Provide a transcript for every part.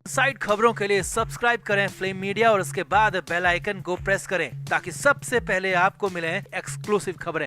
Side खबरों के लिए सब्सक्राइब करें फ्लेम मीडिया और उसके बाद बेल आइकन को प्रेस करें ताकि सबसे पहले आपको मिले एक्सक्लूसिव खबरें।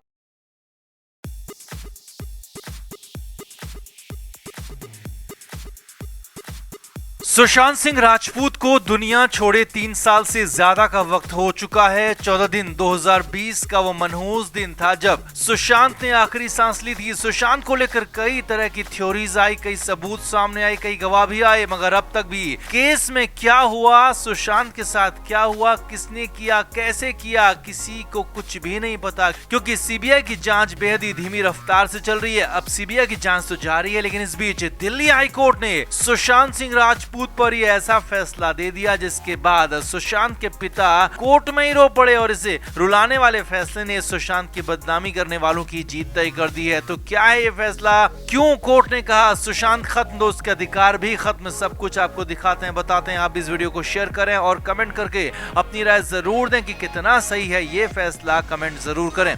सुशांत सिंह राजपूत को दुनिया छोड़े 3 साल से ज्यादा का वक्त हो चुका है। 14 दिन 2020 का वो मनहूस दिन था जब सुशांत ने आखिरी सांस ली थी। सुशांत को लेकर कई तरह की थ्योरीज आई, कई सबूत सामने आए, कई गवाह भी आए, मगर अब तक भी केस में क्या हुआ, सुशांत के साथ क्या हुआ, किसने किया, कैसे किया, किसी को कुछ भी नहीं पता, क्योंकि सीबीआई की जांच बेहद ही धीमी रफ्तार से चल रही है। अब सीबीआई की जांच तो जारी है, लेकिन इस बीच दिल्ली हाई कोर्ट ने सुशांत सिंह राजपूत पर ये ऐसा फैसला दे दिया जिसके बाद सुशांत के पिता कोर्ट में ही रो पड़े और इसे रुलाने वाले फैसले ने सुशांत की बदनामी करने वालों की जीत तय कर दी है। तो क्या है ये फैसला, क्यों कोर्ट ने कहा सुशांत खत्म, तो उसके अधिकार भी खत्म, सब कुछ आपको दिखाते हैं, बताते हैं। आप इस वीडियो को शेयर करें और कमेंट करके अपनी राय जरूर दें कि कितना सही है ये फैसला, कमेंट जरूर करें।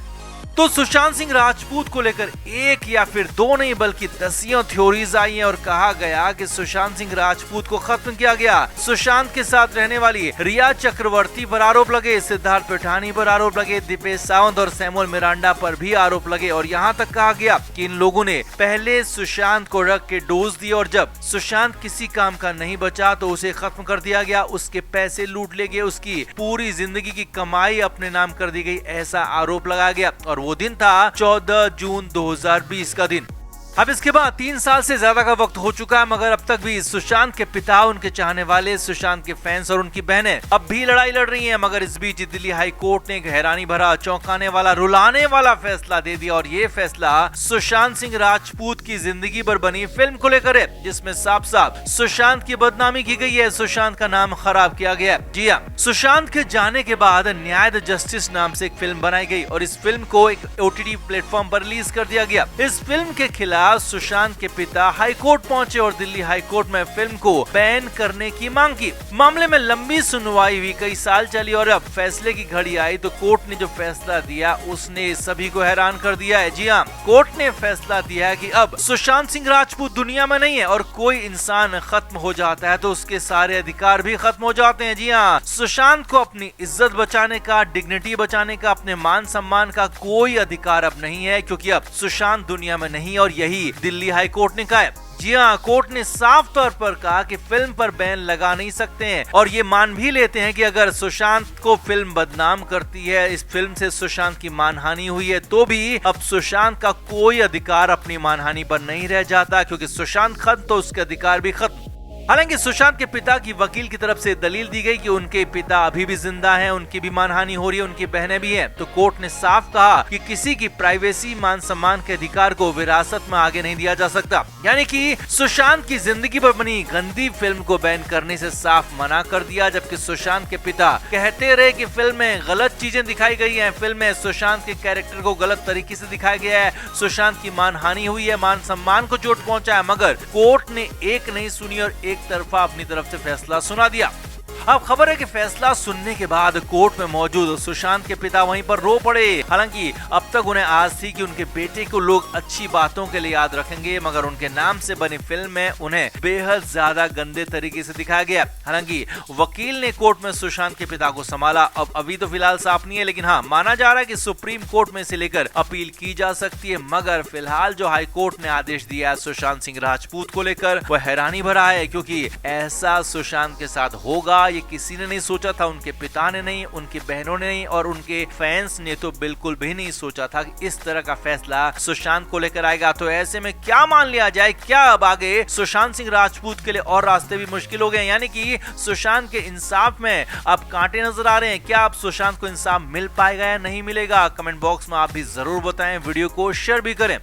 तो सुशांत सिंह राजपूत को लेकर एक या फिर दो नहीं बल्कि दसियों थ्योरीज आई हैं और कहा गया कि सुशांत सिंह राजपूत को खत्म किया गया। सुशांत के साथ रहने वाली रिया चक्रवर्ती पर आरोप लगे, सिद्धार्थ पिठानी पर आरोप लगे, दीपेश सावंत और सैमुअल मिरांडा पर भी आरोप लगे और यहाँ तक कहा गया कि इन लोगों ने पहले सुशांत को रख के डोज दिए और जब सुशांत किसी काम का नहीं बचा तो उसे खत्म कर दिया गया, उसके पैसे लूट ले गए, उसकी पूरी जिंदगी की कमाई अपने नाम कर दी गई, ऐसा आरोप लगाया गया। और वो दिन था 14 जून 2020 का दिन। अब इसके बाद 3 साल से ज्यादा का वक्त हो चुका है, मगर अब तक भी सुशांत के पिता, उनके चाहने वाले, सुशांत के फैंस और उनकी बहनें अब भी लड़ाई लड़ रही हैं। मगर इस बीच दिल्ली हाई कोर्ट ने एक हैरानी भरा, चौंकाने वाला, रुलाने वाला फैसला दे दिया और ये फैसला सुशांत सिंह राजपूत की जिंदगी पर बनी फिल्म को लेकर है, जिसमें साफ साफ सुशांत की बदनामी की गई है, सुशांत का नाम खराब किया गया। जी हाँ, सुशांत के जाने के बाद न्याय द जस्टिस नाम से एक फिल्म बनाई गई और इस फिल्म को एक OTT प्लेटफॉर्म पर रिलीज कर दिया गया। इस फिल्म के खिलाफ सुशांत के पिता हाई कोर्ट पहुंचे और दिल्ली हाई कोर्ट में फिल्म को बैन करने की मांग की। मामले में लंबी सुनवाई हुई, कई साल चली और अब फैसले की घड़ी आई तो कोर्ट ने जो फैसला दिया उसने सभी को हैरान कर दिया है। जी हाँ, कोर्ट ने फैसला दिया है कि अब सुशांत सिंह राजपूत दुनिया में नहीं है और कोई इंसान खत्म हो जाता है तो उसके सारे अधिकार भी खत्म हो जाते हैं। जी हाँ, सुशांत को अपनी इज्जत बचाने का, डिग्निटी बचाने का, अपने मान सम्मान का कोई अधिकार अब नहीं है, क्योंकि अब सुशांत दुनिया में नहीं और यही दिल्ली हाई कोर्ट ने कहा है। जी हाँ, कोर्ट ने साफ तौर पर कहा कि फिल्म पर बैन लगा नहीं सकते हैं और ये मान भी लेते हैं कि अगर सुशांत को फिल्म बदनाम करती है, इस फिल्म से सुशांत की मानहानि हुई है, तो भी अब सुशांत का कोई अधिकार अपनी मानहानि पर नहीं रह जाता, क्योंकि सुशांत खत्म तो उसके अधिकार भी खत्म। हालांकि सुशांत के पिता की वकील की तरफ से दलील दी गई कि उनके पिता अभी भी जिंदा हैं, उनकी भी मानहानि हो रही है, उनकी बहनें भी हैं। तो कोर्ट ने साफ कहा कि किसी की प्राइवेसी, मान सम्मान के अधिकार को विरासत में आगे नहीं दिया जा सकता, यानी कि सुशांत की जिंदगी पर बनी गंदी फिल्म को बैन करने से साफ मना कर दिया। जबकि सुशांत के पिता कहते रहे कि फिल्म में गलत चीजें दिखाई गई है, फिल्म में सुशांत के कैरेक्टर को गलत तरीके से दिखाया गया है, सुशांत की मानहानि हुई है, मान सम्मान को चोट पहुंचा है, मगर कोर्ट ने एक नहीं सुनी और एक तरफा अपनी तरफ से फैसला सुना दिया। अब खबर है कि फैसला सुनने के बाद कोर्ट में मौजूद सुशांत के पिता वहीं पर रो पड़े। हालांकि अब तक उन्हें आस थी कि उनके बेटे को लोग अच्छी बातों के लिए याद रखेंगे, मगर उनके नाम से बनी फिल्म में उन्हें बेहद ज्यादा गंदे तरीके से दिखाया गया। हालांकि वकील ने कोर्ट में सुशांत के पिता को संभाला। अब अभी तो फिलहाल साफ नहीं है, लेकिन हाँ, माना जा रहा है कि सुप्रीम कोर्ट में से लेकर अपील की जा सकती है। मगर फिलहाल जो हाई कोर्ट ने आदेश दिया है सुशांत सिंह राजपूत को लेकर, वह हैरानी भरा है, क्योंकि ऐसा सुशांत के साथ होगा ये किसी ने नहीं सोचा था, उनके पिता ने नहीं, उनकी बहनों ने नहीं और उनके फैंस ने तो बिल्कुल भी नहीं सोचा था कि इस तरह का फैसला सुशांत को लेकर आएगा। तो ऐसे में क्या मान लिया जाए, क्या अब आगे सुशांत सिंह राजपूत के लिए और रास्ते भी मुश्किल हो गए, यानी कि सुशांत के इंसाफ में अब कांटे नजर आ रहे हैं। क्या अब सुशांत को इंसाफ मिल पाएगा या नहीं मिलेगा, कमेंट बॉक्स में आप भी जरूर बताएं, वीडियो को शेयर भी करें।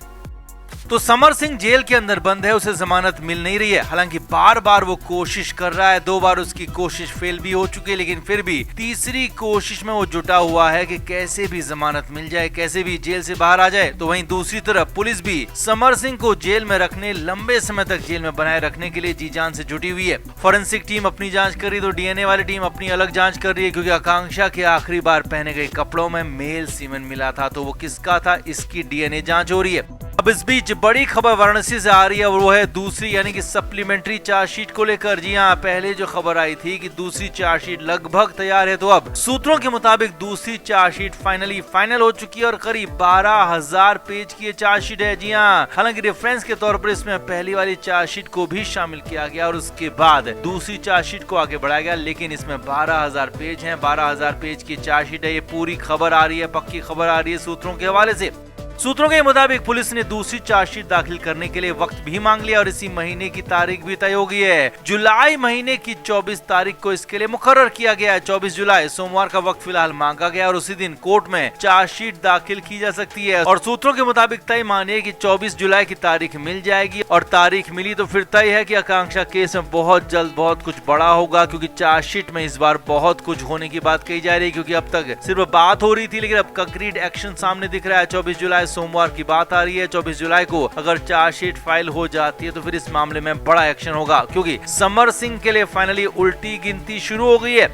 तो समर सिंह जेल के अंदर बंद है, उसे जमानत मिल नहीं रही है। हालांकि बार बार वो कोशिश कर रहा है, 2 बार उसकी कोशिश फेल भी हो चुकी है, लेकिन फिर भी तीसरी कोशिश में वो जुटा हुआ है कि कैसे भी जमानत मिल जाए, कैसे भी जेल से बाहर आ जाए। तो वहीं दूसरी तरफ पुलिस भी समर सिंह को जेल में रखने, लंबे समय तक जेल में बनाए रखने के लिए जी जान से जुटी हुई है। फॉरेंसिक टीम अपनी जांच कर रही तो DNA वाली टीम अपनी अलग जांच कर रही है, क्योंकि आकांक्षा के आखिरी बार पहने गए कपड़ों में मेल सीमेन मिला था, तो वो किसका था इसकी DNA जांच हो रही है। अब इस बीच बड़ी खबर वाराणसी से आ रही है और वो है दूसरी यानी कि सप्लीमेंट्री चार्जशीट को लेकर। जी हां, पहले जो खबर आई थी कि दूसरी चार्जशीट लगभग तैयार है, तो अब सूत्रों के मुताबिक दूसरी चार्जशीट फाइनल हो चुकी है और करीब 12,000 पेज की चार्जशीट है। जी हां, हालांकि रेफरेंस के तौर पर इसमें पहली वाली चार्जशीट को भी शामिल किया गया और उसके बाद दूसरी चार्जशीट को आगे बढ़ाया गया, लेकिन इसमें 12,000 पेज हैं। 12,000 पेज की चार्जशीट है। ये पूरी खबर आ रही है, पक्की खबर आ रही है सूत्रों के हवाले से। सूत्रों के मुताबिक पुलिस ने दूसरी चार्जशीट दाखिल करने के लिए वक्त भी मांग लिया और इसी महीने की तारीख भी तय हो गई है। जुलाई महीने की 24 तारीख को इसके लिए मुकर्रर किया गया है। 24 जुलाई सोमवार का वक्त फिलहाल मांगा गया और उसी दिन कोर्ट में चार्जशीट दाखिल की जा सकती है। और सूत्रों के मुताबिक तय मानिए कि 24 जुलाई की तारीख मिल जाएगी और तारीख मिली तो फिर तय है कि आकांक्षा केस में बहुत जल्द बहुत कुछ बड़ा होगा, क्योंकि चार्जशीट में इस बार बहुत कुछ होने की बात कही जा रही है। क्योंकि अब तक सिर्फ बात हो रही थी, लेकिन अब कंक्रीट एक्शन सामने दिख रहा है। 24 जुलाई सोमवार की बात आ रही है। 24 जुलाई को अगर चार्जशीट फाइल हो जाती है तो फिर इस मामले में बड़ा एक्शन होगा, क्योंकि समर सिंह के लिए फाइनली उल्टी गिनती शुरू हो गई है।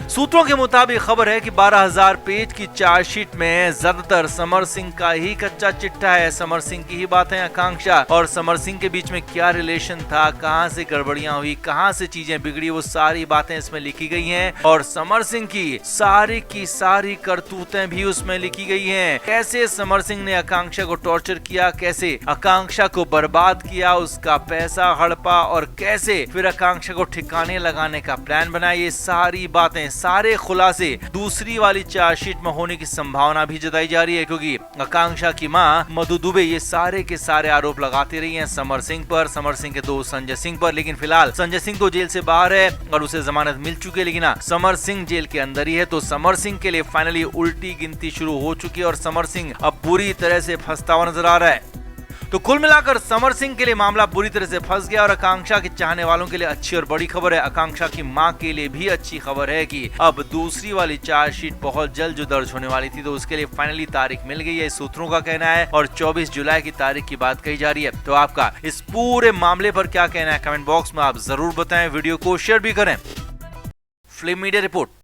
सूत्रों के मुताबिक खबर है कि 12,000 पेज की चार्जशीट में ज्यादातर समर सिंह का ही कच्चा चिट्ठा है। समर सिंह की ही बातें आकांक्षा और समर सिंह के बीच में क्या रिलेशन था, कहां से गड़बड़ियां हुई, कहां से चीजें बिगड़ी, वो सारी बातें इसमें लिखी गई हैं। और समर सिंह की सारी करतूतें भी उसमें लिखी गई हैं। कैसे समर सिंह ने आकांक्षा को टॉर्चर किया, कैसे आकांक्षा को बर्बाद किया, उसका पैसा हड़पा और कैसे फिर आकांक्षा को ठिकाने लगाने का प्लान बनाया, ये सारी बातें, सारे खुलासे दूसरी वाली चार्जशीट में होने की संभावना भी जताई जा रही है। क्योंकि आकांक्षा की मां मधु दुबे ये सारे के सारे आरोप लगाती रही हैं समर सिंह पर, समर सिंह के दोस्त संजय सिंह पर। लेकिन फिलहाल संजय सिंह तो जेल से बाहर है और उसे जमानत मिल चुकी है, लेकिन समर सिंह जेल के अंदर ही है। तो समर सिंह के लिए फाइनली उल्टी गिनती शुरू हो चुकी है और समर सिंह अब बुरी तरह से फंसता हुआ नजर आ रहा है। तो कुल मिलाकर समर सिंह के लिए मामला बुरी तरह से फंस गया और आकांक्षा के चाहने वालों के लिए अच्छी और बड़ी खबर है। आकांक्षा की मां के लिए भी अच्छी खबर है कि अब दूसरी वाली चार्जशीट बहुत जल्द जो दर्ज होने वाली थी, तो उसके लिए फाइनली तारीख मिल गई है, सूत्रों का कहना है। और 24 जुलाई की तारीख की बात कही जा रही है। तो आपका इस पूरे मामले पर क्या कहना है, कमेंट बॉक्स में आप जरूर बताएं। वीडियो को शेयर भी करें। Film media report.